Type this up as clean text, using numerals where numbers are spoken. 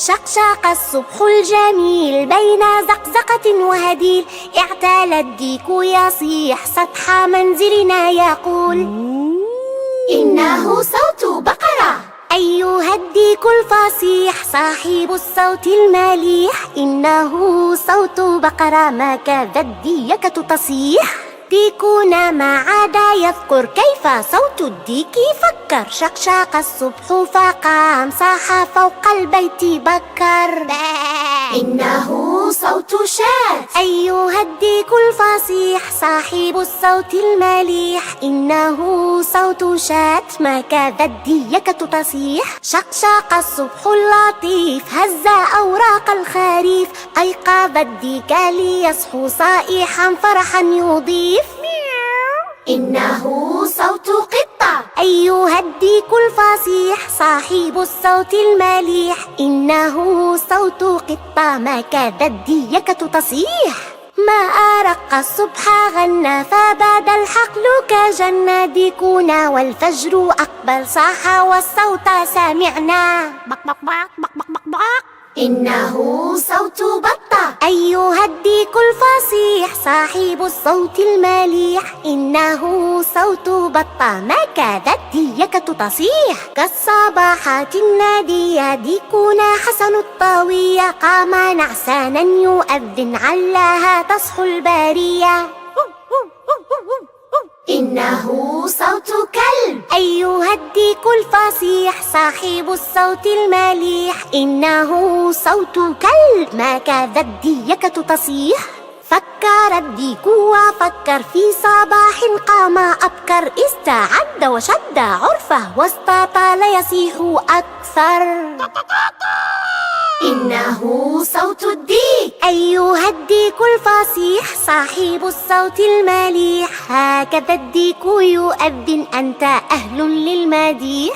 شقشق الصبح الجميل بين زقزقة وهديل، اعتلى الديك يصيح سطح منزلنا يقول: إنه صوت بقرة. أيها الديك الفصيح صاحب الصوت المليح، إنه صوت بقرة ما كاد الديكة تصيح. ديكنا ما عاد يذكر كيف صوت الديك فكر، شقشق الصبح فقام صاح فوق البيت بكر: إنه صوت شاة. أيها الديك الفصيح صاحب الصوت المليح، إنه صوت شاة ما كاد الديكة تصيح. شقشق الصبح اللطيف هز أوراق الخريف، أيقظ الديك ليصحو صائحا فرحا يضيف: إنه صوت قطة. أيها الديك الفصيح صاحب الصوت المليح، إنه صوت قطة ما كاد الديكة تصيح. ما أرق الصبح غنى فبدا الحقل كجنة، ديكنا والفجر أقبل صاح والصوت سمعنا: بق بق بق بق بق بق بق. إنه صوت بطة. أيها الديك الفصيح صاحب الصوت المليح، إنه صوت بطة ما كادت الديكة تصيح. كالصباحات النادية ديكنا حسن الطوية، قام نعسانا يؤذن علاها تصحو البارية: إنه صوت كلب. أيها الديك الفصيح صاحب الصوت المليح، إنه صوت كلب ما كاد الديكة تصيح. فكر الديك وفكر في صباح قام أبكر، استعد وشد عرفه واستطال يصيح أكثر: إنه صوت الديك. أيها الديك الفصيح صاحب الصوت المليح، هكذا الديك يؤذن، أنت أهل للمديح.